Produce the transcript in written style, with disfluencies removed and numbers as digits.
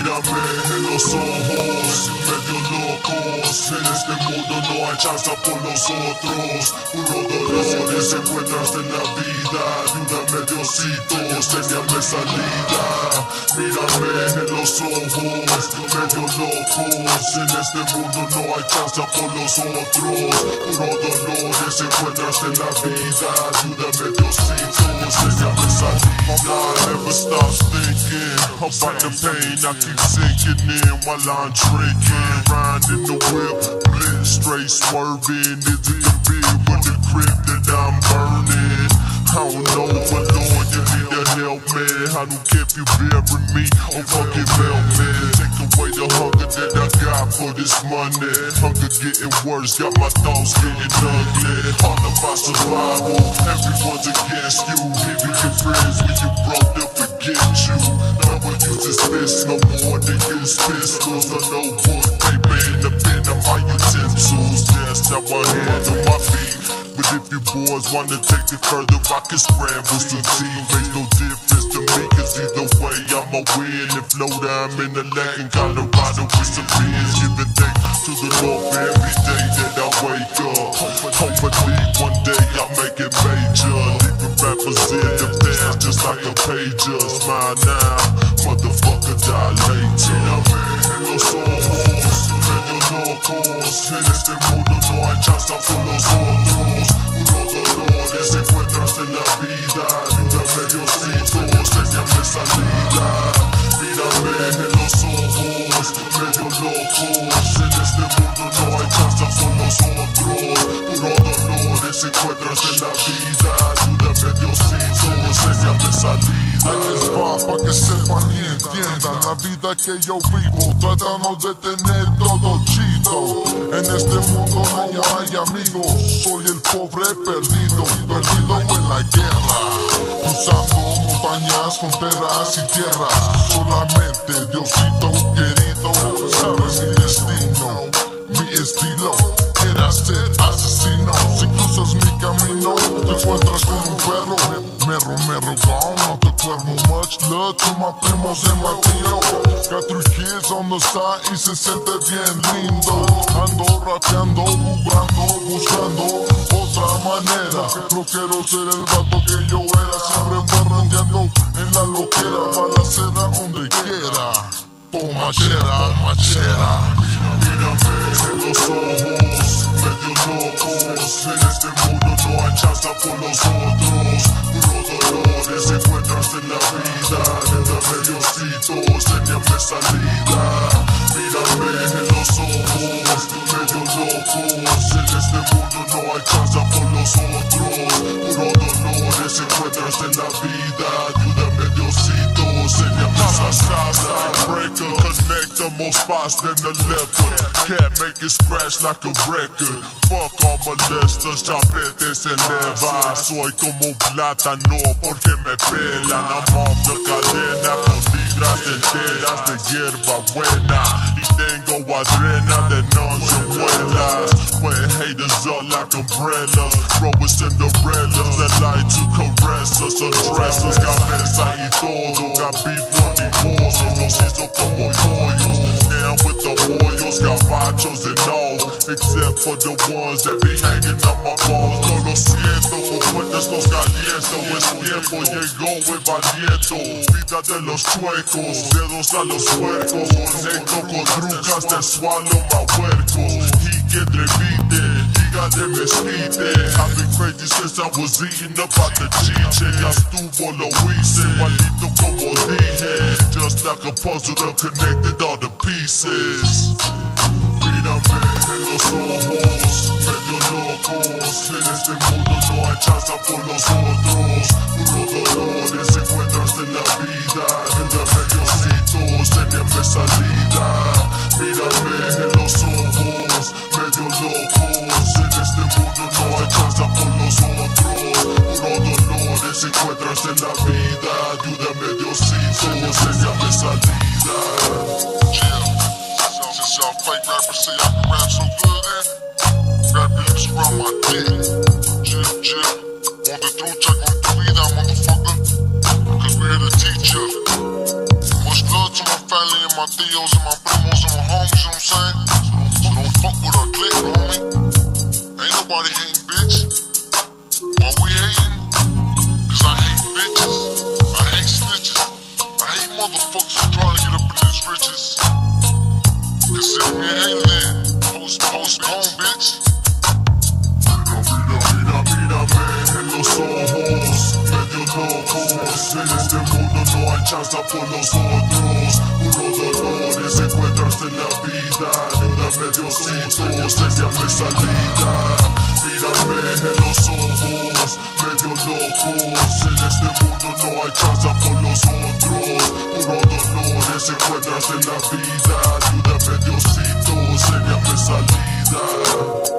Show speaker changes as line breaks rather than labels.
Mírame en los ojos, medio locos. En este mundo no hay chance por nosotros. Puro dolores encuentras en la vida. Ayúdame Diosito, enséñame salida. Mírame en los ojos, medio locos. En este mundo no hay chance por nosotros. Puro dolores encuentras en la vida. Ayúdame Diosito, enséñame salida. I never stop thinking about the pain I keep sinking in while I'm drinking. Riding the whip, blitz straight swerving. Is it the big with the grip that I'm burning? I don't know, but Lord, you need to help me. I don't care if you bury me or fucking melt me. Take away the hunger that I got for this money. Hunger getting worse, got my thoughts getting ugly. All about survival, everyone's against you. Even your friends when you broke, they'll forget you. No one uses fists no more, they use pistols. I know what paper in the pen of my utensils. That's how I handle my beat. But if you boys wanna take it further, I can scramble some tea. Makes no difference to me, cause either way I'ma win. If Florida, I'm in the Latin, Colorado with some beers. Giving thanks to the Lord for every day that I wake up. Hopefully one day I'll make it major. Leaving rappers in the past just like a pager. Smile now, motherfucker die later. En los ojos, medio locos. En este mundo no hay chance por nosotros. Unos dolores encuentras en la vida. Ayúdame Diosito, enséñame salida. Mírame en los ojos, medio locos. En este mundo no hay chance por nosotros. Unos dolores encuentras en la vida. Ayúdame Diosito, enséñame salida.
Aquí es pa' que sepan y entiendan la vida que yo vivo, tratando de tener todo chido. En este mundo no hay amigos, soy el pobre perdido en la guerra. Cruzando montañas, fronteras y tierras, solamente Diosito querido sabe mi destino, mi estilo era ser asesino. Si cruzas mi camino, te encuentras con un perro. Merro, gone, not the cuerno. Much love to my primos en Latino. Got 3 kids on the side y se siente bien lindo. Ando rapeando, jugando, buscando otra manera. No quiero ser el vato que yo era, siempre barrandeando en la loquera. Balacera donde quiera, machera.
Mírame en los ojos, medio locos. En este mundo no hay chance por nosotros. Puros dolores encuentras en la vida. Ayúdame Diosito, enséñame salida. Mírame en los ojos, medio locos. En este mundo no hay chance por nosotros. Puros dolores encuentras en la vida. Ayúdame Diosito, enséñame salida. Breaker, connect the most spots than the leopard. Can't make it scratch like a record. Fuck all molestas, chapetes en leva. Soy como plátano porque me pelan. I'm off the cadena con libras enteras de hierba buena. Y tengo adrena de nochebuenas. When haters up like umbrellas, growing Cinderellas that like to caress us, undress us. Cabeza y todo, got beef on the balls. Los hizo como hoyos. Down with the hoyos, gabachos and all. Except for the ones that be hanging on my balls. No lo siento, fuertes los caliento. Es tiempo, llegó el valiento. Vida de los chuecos, dedos a los huercos. Conecto con trucas del suelo más huercos. Y que repite, dígale mezquite. I've been crazy since I was eating up out the chiche. Ya estuvo, lo hice, igualito como dije. Just like a puzzle that connected all the pieces. Mírame en los ojos, medio locos. En este mundo no hay chance por nosotros. Puros dolores encuentras en la vida. Ayúdame Diosito, enséñame salida. Mírame en los ojos, medio locos. En este mundo no hay chance por nosotros. Puros dolores encuentras en la vida. Ayúdame Diosito, enséñame salida.
Y'all fake rappers say I can rap so good, rap lyrics around my dick. Chip, on the trucha con tu vida, motherfucker. Cause we're here to teach you. Much love to my family and and my tíos and my primos and my homies, you know what I'm saying? So don't fuck with our clique, homie. Ain't nobody hating, bitch. Why we hating? Cause I hate bitches. I hate snitches. I hate motherfuckers who trying to get up in these riches. Consider me a hater then. Post home, bitch.
Mírame en los ojos, medio locos. En este mundo no hay chance por los otros. Puro dolor es encuentrarse en la vida. Ayúdame Diosito, séñame salida. Mírame en los ojos, medio locos. En este mundo no hay chance por los otros. Puro dolor es encuentrarse en la vida. Ayúdame Diosito, séñame salida.